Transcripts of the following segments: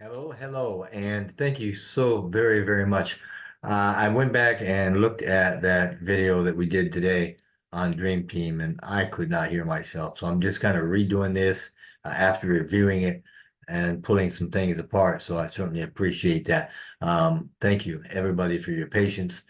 Hello, and thank you so very much. I went back and looked at that video that we did today on Dream Team, and I could not hear myself. So I'm just kind of redoing this after reviewing it and pulling some things apart. So I certainly appreciate that. Thank you, everybody, for your patience.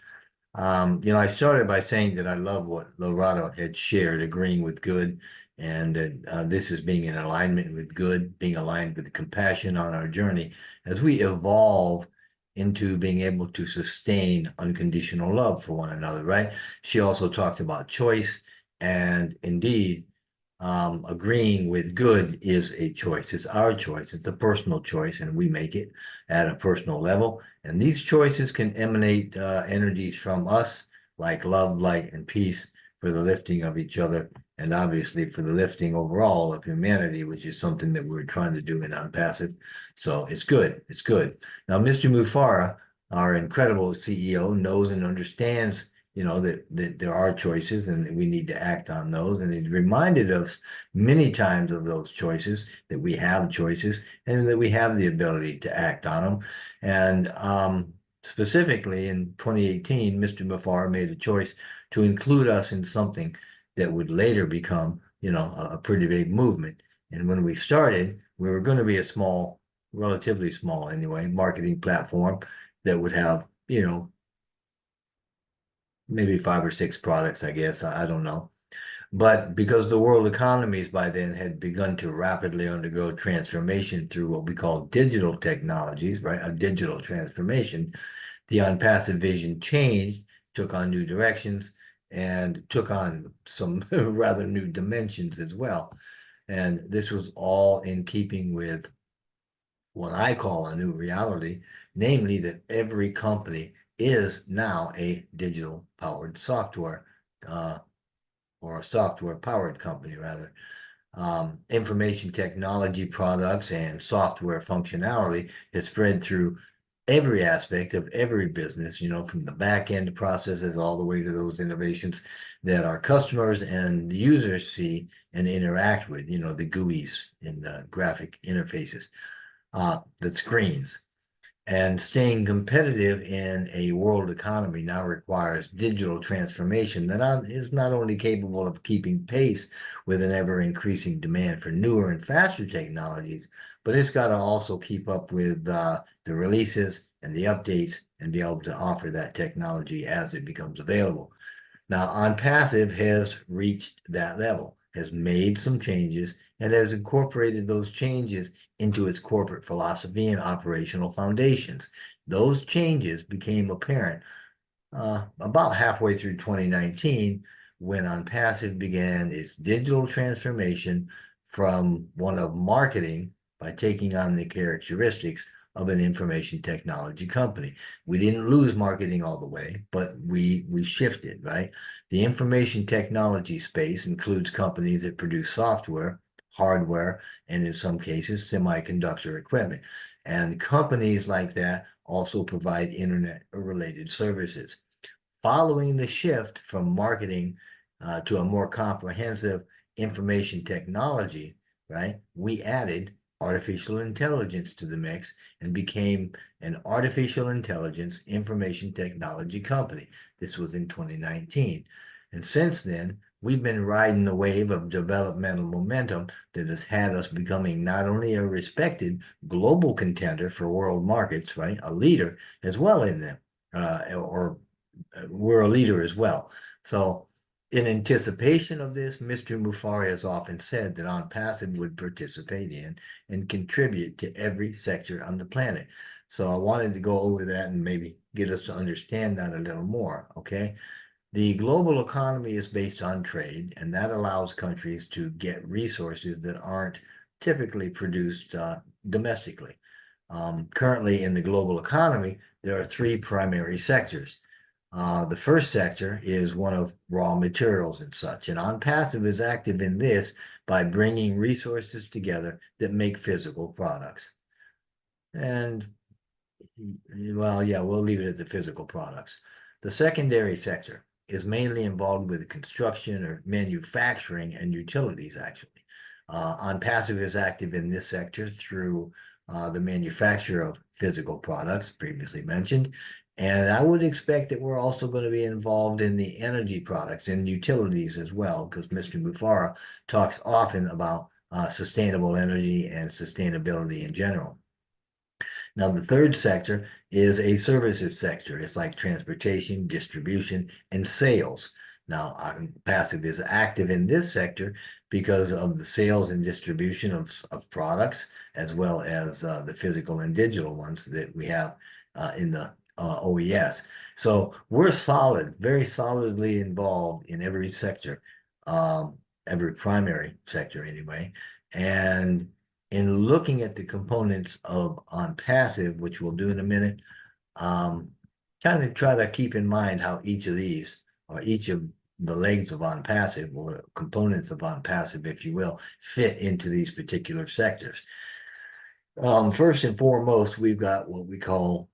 I started by saying that I love what Lorado had shared, agreeing with good, and that this is being in alignment with good, being aligned with compassion on our journey as we evolve into being able to sustain unconditional love for one another, right? She also talked about choice, and indeed, agreeing with good is a choice. It's our choice. It's a personal choice, and we make it at a personal level. And these choices can emanate energies from us, like love, light, and peace, for the lifting of each other, and obviously for the lifting overall of humanity, which is something that we're trying to do in OnPassive. So it's good. It's good. Now, Mr. Mufara, our incredible CEO, knows and understands that there are choices and that we need to act on those. And he's reminded us many times of those choices, that we have choices and that we have the ability to act on them. And specifically in 2018, Mr. Mafar made a choice to include us in something that would later become, a pretty big movement. And when we started, we were going to be a small, relatively small anyway, marketing platform that would have, maybe 5 or 6 products, I guess. I don't know. But because the world economies by then had begun to rapidly undergo transformation through what we call digital technologies, right? A digital transformation, the OnPassive vision changed, took on new directions, and took on some rather new dimensions as well. And this was all in keeping with what I call a new reality, namely that every company is now a digital powered software or a software powered company rather. Information technology products and software functionality has spread through every aspect of every business, from the back end processes all the way to those innovations that our customers and users see and interact with, the GUIs and the graphic interfaces, the screens. And staying competitive in a world economy now requires digital transformation that is not only capable of keeping pace with an ever increasing demand for newer and faster technologies, but it's got to also keep up with the releases and the updates and be able to offer that technology as it becomes available. Now, OnPassive has reached that level, has made some changes, and has incorporated those changes into its corporate philosophy and operational foundations. Those changes became apparent about halfway through 2019 when OnPassive began its digital transformation from one of marketing by taking on the characteristics of an information technology company. We didn't lose marketing all the way, but we shifted, right? The information technology space includes companies that produce software, hardware, and in some cases, semiconductor equipment. And companies like that also provide internet-related services. Following the shift from marketing to a more comprehensive information technology, right, we added artificial intelligence to the mix and became an artificial intelligence information technology company. This was in 2019. And since then, we've been riding the wave of developmental momentum that has had us becoming not only a respected global contender for world markets, right, a leader as well in them, or we're a leader as well. So in anticipation of this, Mr. Mufari has often said that OnPassive would participate in and contribute to every sector on the planet. So I wanted to go over that and maybe get us to understand that a little more, okay? The global economy is based on trade, and that allows countries to get resources that aren't typically produced domestically. Currently in the global economy, there are 3 primary sectors. The first sector is one of raw materials and such, and OnPassive is active in this by bringing resources together that make physical products. And, well, yeah, we'll leave it at the physical products. The secondary sector is mainly involved with construction or manufacturing and utilities, actually. OnPassive is active in this sector through the manufacture of physical products previously mentioned. And I would expect that we're also going to be involved in the energy products and utilities as well, because Mr. Mufara talks often about sustainable energy and sustainability in general. Now, the third sector is a services sector. It's like transportation, distribution, and sales. Now, Passive is active in this sector because of the sales and distribution of products, as well as the physical and digital ones that we have in the OES. So we're solid, very solidly involved in every sector, every primary sector anyway. And in looking at the components of ONPASSIVE, which we'll do in a minute, kind of try to keep in mind how each of these, or each of the legs of ONPASSIVE, or components of ONPASSIVE, if you will, fit into these particular sectors. First and foremost, we've got what we call,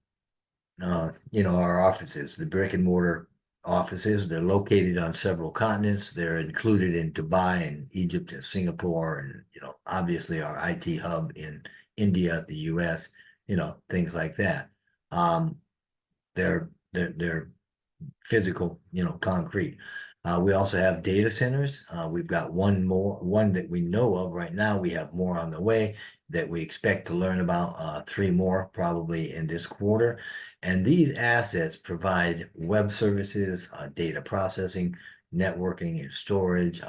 our offices, the brick and mortar offices. They're located on several continents. They're included in Dubai and Egypt and Singapore, and obviously our IT hub in India, the US, things like that. They're physical, concrete. We also have data centers. We've got one that we know of right now. We have more on the way that we expect to learn about, three more probably in this quarter. And these assets provide web services, data processing, networking and storage,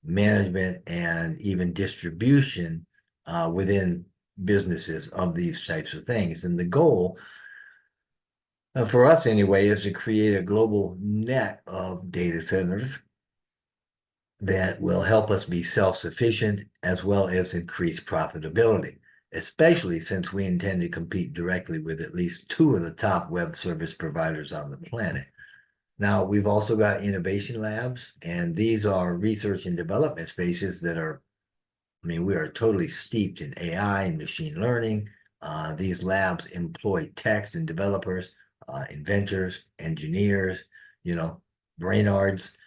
management, and even distribution within businesses of these types of things. And the goal, for us anyway, is to create a global net of data centers that will help us be self-sufficient as well as increase profitability, especially since we intend to compete directly with at least two of the top web service providers on the planet. Now, we've also got innovation labs, and these are research and development spaces that are, we are totally steeped in AI and machine learning. These labs employ techs and developers, inventors, engineers, brainards,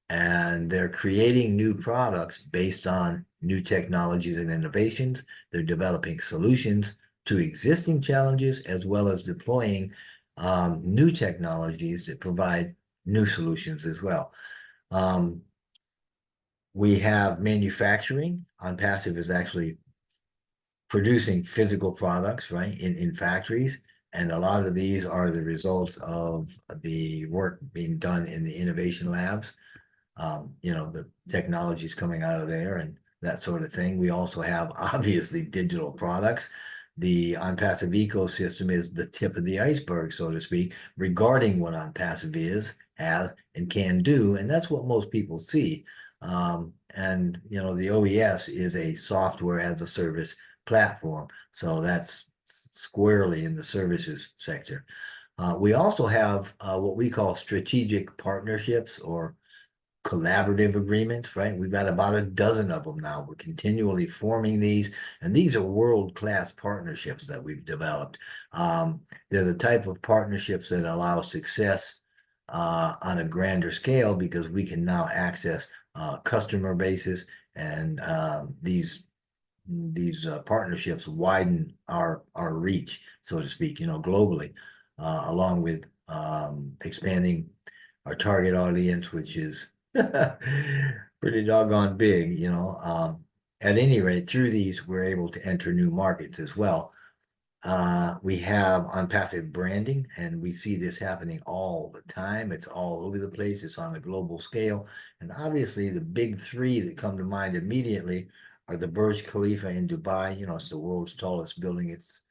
and they're creating new products based on new technologies and innovations. They're developing solutions to existing challenges, as well as deploying new technologies that provide new solutions as well. We have manufacturing. ONPASSIVE is actually producing physical products, right, in factories. And a lot of these are the results of the work being done in the innovation labs. The technologies coming out of there and that sort of thing. We also have obviously digital products. The ONPASSIVE ecosystem is the tip of the iceberg, so to speak, regarding what ONPASSIVE has, and can do. And that's what most people see. The OES is a software as a service platform. So that's squarely in the services sector. We also have what we call strategic partnerships, or collaborative agreements, right? We've got about a dozen of them now. We're continually forming these, and these are world-class partnerships that we've developed. They're the type of partnerships that allow success on a grander scale, because we can now access customer bases, and these partnerships widen our reach, so to speak, globally, along with expanding our target audience, which is pretty doggone big, At any rate, through these, we're able to enter new markets as well. We have ONPASSIVE branding, and we see this happening all the time. It's all over the place. It's on a global scale. And obviously, the big three that come to mind immediately are the Burj Khalifa in Dubai. It's the world's tallest building. It's,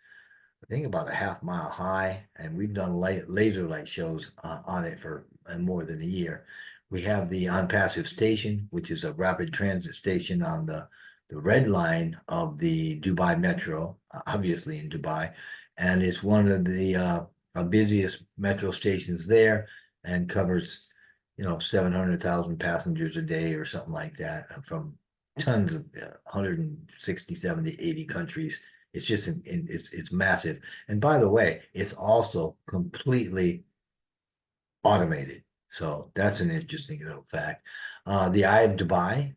I think, about a half-mile high, and we've done laser light shows on it for more than a year. We have the ONPASSIVE station, which is a rapid transit station on the red line of the Dubai Metro, obviously in Dubai, and it's one of the busiest metro stations there, and covers 700,000 passengers a day or something like that, from tons of 160, 70, 80 countries. It's just it's massive. And by the way, it's also completely automated. So that's an interesting little fact. The Eye of Dubai,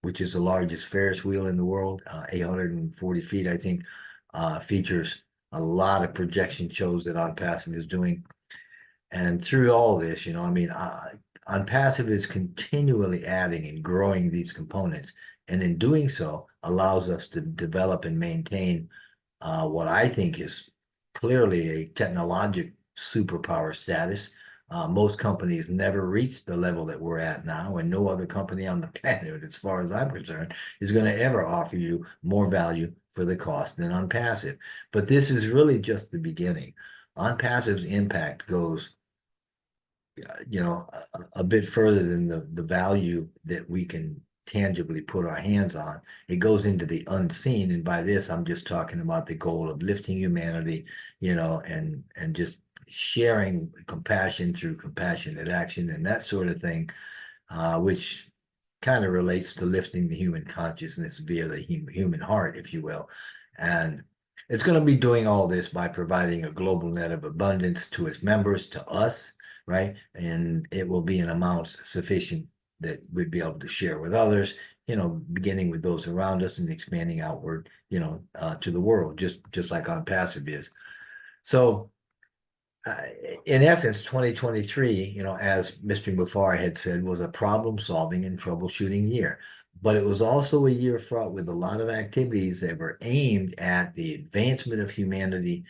which is the largest Ferris wheel in the world, 840 feet, I think, features a lot of projection shows that OnPassive is doing. And through all this, I mean, OnPassive is continually adding and growing these components. And in doing so, allows us to develop and maintain what I think is clearly a technologic superpower status. Most companies never reach the level that we're at now, and no other company on the planet, as far as I'm concerned, is going to ever offer you more value for the cost than OnPassive. But this is really just the beginning. OnPassive's impact goes a bit further than the value that we can tangibly put our hands on. It goes into the unseen, and by this I'm just talking about the goal of lifting humanity, and just sharing compassion through compassionate action and that sort of thing, which kind of relates to lifting the human consciousness via the human heart, if you will. And it's going to be doing all this by providing a global net of abundance to its members, to us, right? And it will be in amounts sufficient that we'd be able to share with others, beginning with those around us and expanding outward, to the world, just like OnPassive is. So in essence, 2023, as Mr. Mufar had said, was a problem-solving and troubleshooting year. But it was also a year fraught with a lot of activities that were aimed at the advancement of humanity.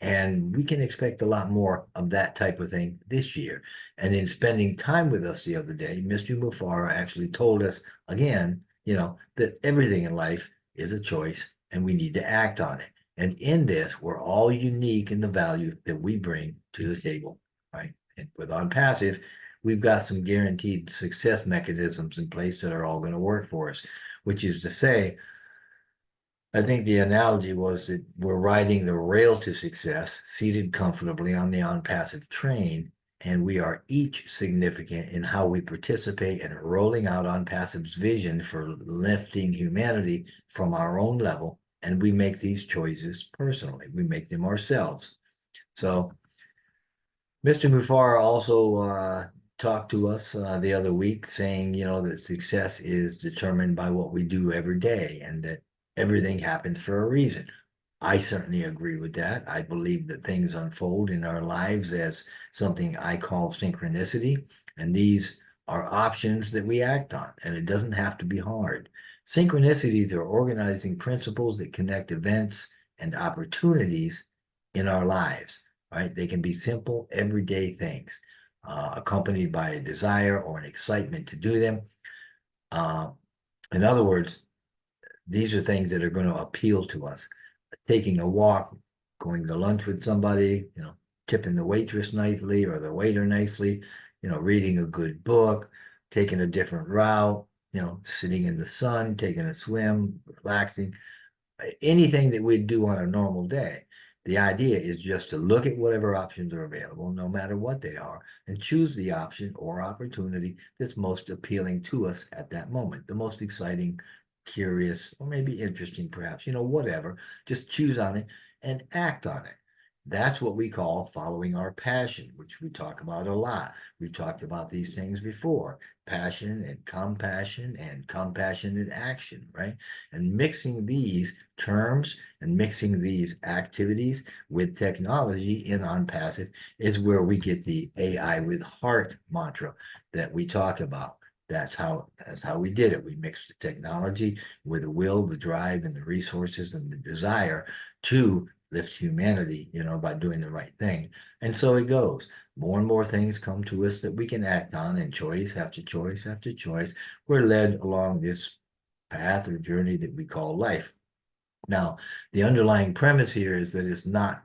And we can expect a lot more of that type of thing this year. And in spending time with us the other day, Mr. Mufar actually told us again, that everything in life is a choice and we need to act on it. And in this, we're all unique in the value that we bring to the table, right? And with OnPassive, we've got some guaranteed success mechanisms in place that are all going to work for us, which is to say, I think the analogy was that we're riding the rail to success, seated comfortably on the OnPassive train, and we are each significant in how we participate in rolling out OnPassive's vision for lifting humanity from our own level. And we make these choices personally. We make them ourselves. So Mr. Mufar also talked to us the other week saying, that success is determined by what we do every day and that everything happens for a reason. I certainly agree with that. I believe that things unfold in our lives as something I call synchronicity, and these are options that we act on, and it doesn't have to be hard. Synchronicities are organizing principles that connect events and opportunities in our lives, right? They can be simple, everyday things, accompanied by a desire or an excitement to do them. In other words, these are things that are going to appeal to us. Taking a walk, going to lunch with somebody, tipping the waitress nicely or the waiter nicely, reading a good book, taking a different route, sitting in the sun, taking a swim, relaxing, anything that we'd do on a normal day. The idea is just to look at whatever options are available, no matter what they are, and choose the option or opportunity that's most appealing to us at that moment, the most exciting, curious, or maybe interesting, perhaps, whatever. Just choose on it and act on it. That's what we call following our passion, which we talk about a lot. We've talked about these things before: passion and compassionate action, right? And mixing these terms and mixing these activities with technology in OnPassive is where we get the AI with heart mantra that we talk about. That's how we did it. We mixed the technology with the will, the drive, and the resources and the desire to lift humanity, by doing the right thing. And so it goes. More and more things come to us that we can act on, and choice after choice after choice, we're led along this path or journey that we call life. Now, the underlying premise here is that it's not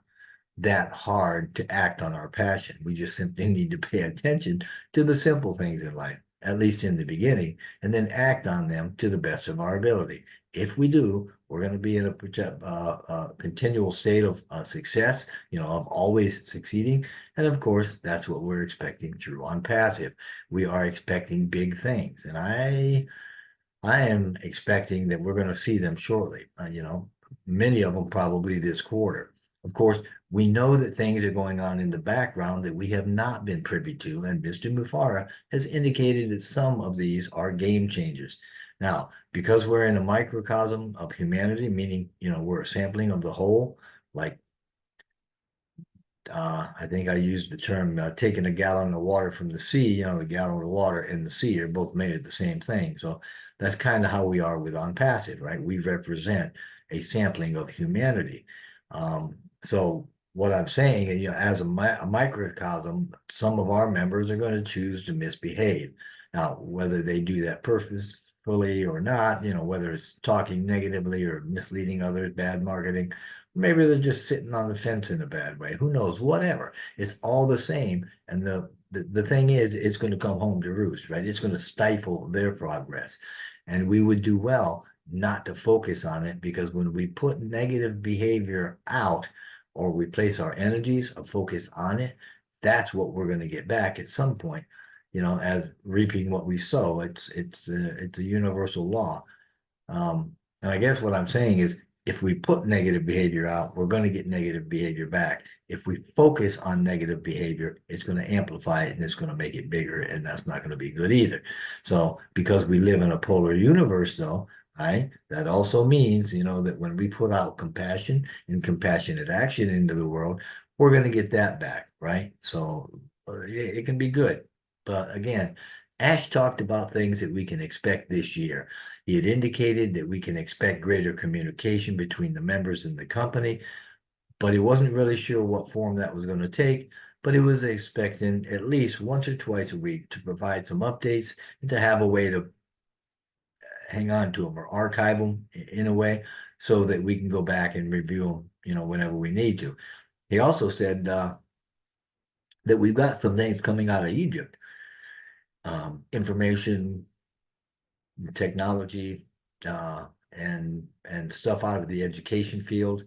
that hard to act on our passion. We just simply need to pay attention to the simple things in life, at least in the beginning, and then act on them to the best of our ability. If we do, we're going to be in a continual state of success, of always succeeding. And of course, that's what we're expecting through OnPassive. We are expecting big things. And I am expecting that we're going to see them shortly, many of them probably this quarter. Of course, we know that things are going on in the background that we have not been privy to, and Mr. Mufara has indicated that some of these are game changers. Now, because we're in a microcosm of humanity, meaning, we're a sampling of the whole, like I think I used the term taking a gallon of water from the sea, the gallon of water and the sea are both made of the same thing. So that's kind of how we are with ONPASSIVE, right? We represent a sampling of humanity. So what I'm saying, as a microcosm, some of our members are going to choose to misbehave. Now, whether they do that purposefully or not, whether it's talking negatively or misleading others, bad marketing, maybe they're just sitting on the fence in a bad way. Who knows? Whatever. It's all the same. And the thing is, it's going to come home to roost, right? It's going to stifle their progress. And we would do well not to focus on it, because when we put negative behavior out, or we place our energies of focus on it, that's what we're going to get back at some point, as reaping what we sow. It's a universal law. And I guess what I'm saying is, if we put negative behavior out, we're going to get negative behavior back. If we focus on negative behavior, it's going to amplify it and it's going to make it bigger, and that's not going to be good either. So because we live in a polar universe, though, right, that also means, that when we put out compassion and compassionate action into the world, we're going to get that back, right? So it can be good. But again, Ash talked about things that we can expect this year. He had indicated that we can expect greater communication between the members in the company, but he wasn't really sure what form that was going to take. But he was expecting at least once or twice a week to provide some updates and to have a way to hang on to them or archive them in a way so that we can go back and review them, whenever we need to. He also said that we've got some things coming out of Egypt, information technology, and stuff out of the education field.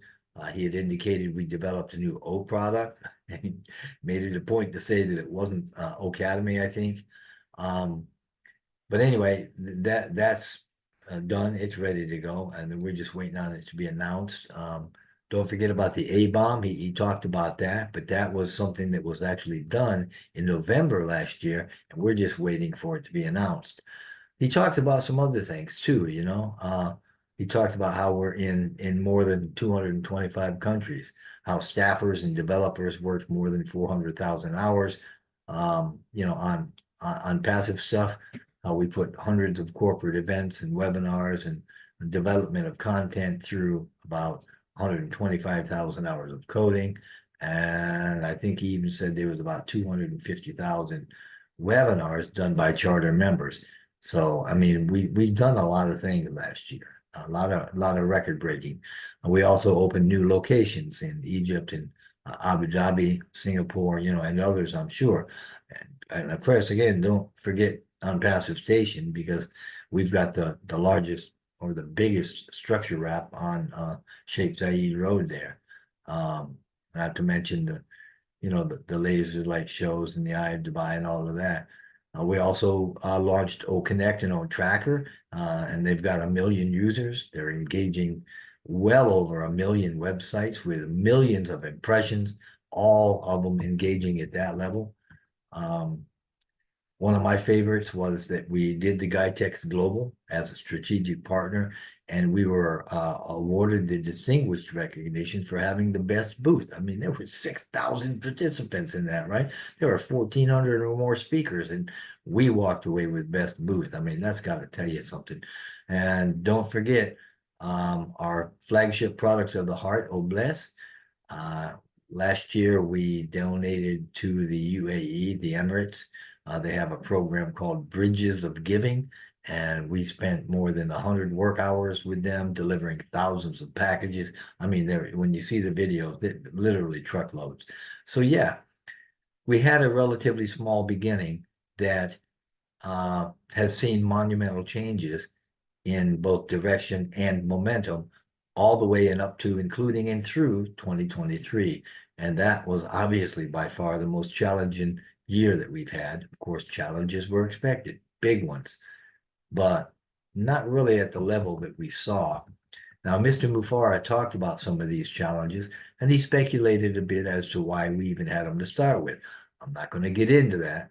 He had indicated we developed a new O product and made it a point to say that it wasn't Academy, I think. But anyway, that's done. It's ready to go, and then we're just waiting on it to be announced. Don't forget about the A-bomb. He talked about that, but that was something that was actually done in November last year, and we're just waiting for it to be announced. He talks about some other things too, he talked about how we're in more than 225 countries, how staffers and developers worked more than 400,000 hours, on passive stuff, how we put hundreds of corporate events and webinars and development of content through about 125,000 hours of coding. And I think he even said there was about 250,000 webinars done by charter members. So, I mean, we've done a lot of things last year, a lot of record breaking. We also opened new locations in Egypt and Abu Dhabi, Singapore, and others, I'm sure. And of course, again, don't forget ONPASSIVE Station, because we've got the largest or the biggest structure wrap on Sheikh Zayed Road there. Not to mention the laser light shows in the Eye of Dubai and all of that. We also launched O Connect and O Tracker, and they've got 1 million users. They're engaging well over 1 million websites with millions of impressions, all of them engaging at that level. One of my favorites was that we did the GuideText Global as a strategic partner, and we were awarded the distinguished recognition for having the best booth. I mean, there were 6,000 participants in that, right? There were 1,400 or more speakers, and we walked away with best booth. I mean, that's got to tell you something. And don't forget our flagship product of the heart, Obless. Last year, we donated to the UAE, the Emirates. They have a program called Bridges of Giving, and we spent more than 100 work hours with them, delivering thousands of packages. I mean, when you see the videos, they're literally truckloads. So yeah, we had a relatively small beginning that has seen monumental changes in both direction and momentum all the way and up to, including and through 2023. And that was obviously by far the most challenging year that we've had. Of course, challenges were expected, big ones, but not really at the level that we saw. Now, Mr. Mufara talked about some of these challenges, and he speculated a bit as to why we even had them to start with. I'm not going to get into that.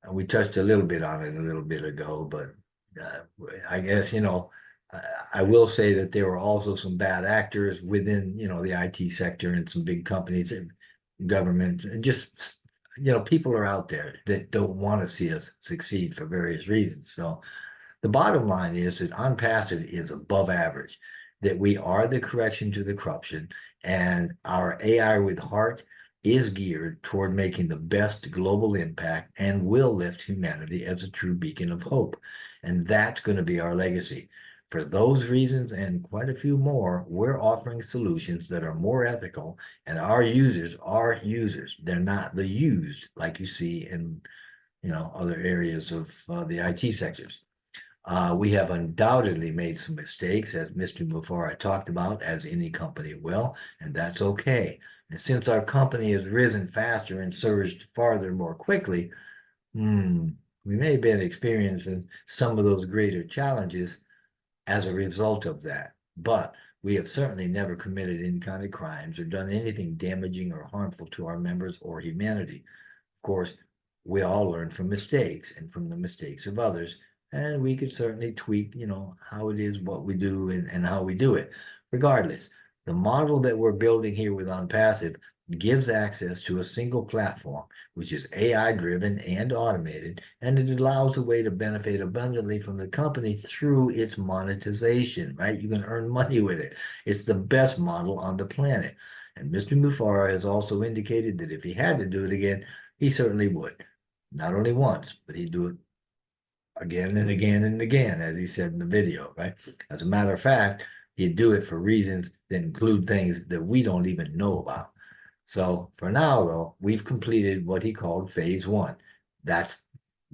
We touched a little bit on it a little bit ago, but I guess, I will say that there were also some bad actors within, the IT sector and some big companies and government, and just, people are out there that don't want to see us succeed for various reasons. So the bottom line is that ONPASSIVE is above average, that we are the correction to the corruption, and our AI with heart is geared toward making the best global impact and will lift humanity as a true beacon of hope. And that's going to be our legacy. For those reasons and quite a few more, we're offering solutions that are more ethical, and our users are users. They're not the used like you see in other areas of the IT sectors. We have undoubtedly made some mistakes, as Mr. Mufara talked about, as any company will, and that's okay. And since our company has risen faster and surged farther more quickly, we may have been experiencing some of those greater challenges as a result of that. But we have certainly never committed any kind of crimes or done anything damaging or harmful to our members or humanity. Of course, we all learn from mistakes and from the mistakes of others, and we could certainly tweak, how it is, what we do, and how we do it. Regardless, the model that we're building here with OnPassive gives access to a single platform, which is AI driven and automated, and it allows a way to benefit abundantly from the company through its monetization, right? You can earn money with it. It's the best model on the planet. And Mr. Mufara has also indicated that if he had to do it again, he certainly would. Not only once, but he'd do it again and again and again, as he said in the video, right? As a matter of fact, he'd do it for reasons that include things that we don't even know about. So for now, though, we've completed what he called phase one. That's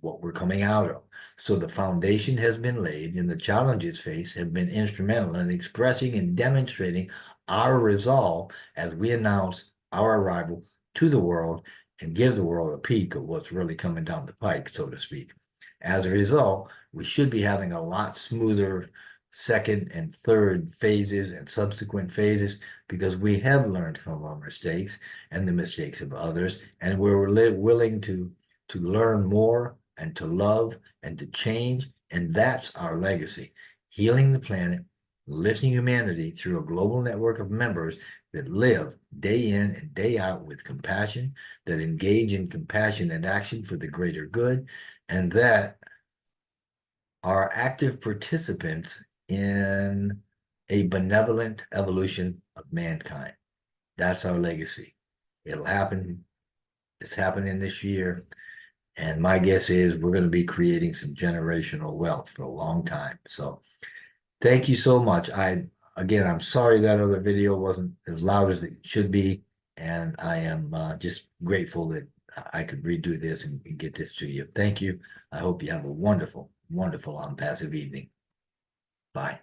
what we're coming out of. So the foundation has been laid, and the challenges faced have been instrumental in expressing and demonstrating our resolve as we announce our arrival to the world and give the world a peek of what's really coming down the pike, so to speak. As a result, we should be having a lot smoother second and third phases and subsequent phases, because we have learned from our mistakes and the mistakes of others, and we're willing to learn more and to love and to change. And that's our legacy: healing the planet, lifting humanity through a global network of members that live day in and day out with compassion, that engage in compassionate action for the greater good, and that are active participants in a benevolent evolution of mankind. That's our legacy. It'll happen. It's happening this year. And my guess is we're going to be creating some generational wealth for a long time. So thank you so much. Again, I'm sorry that other video wasn't as loud as it should be. And I am just grateful that I could redo this and get this to you. Thank you. I hope you have a wonderful, wonderful OnPassive evening. Bye.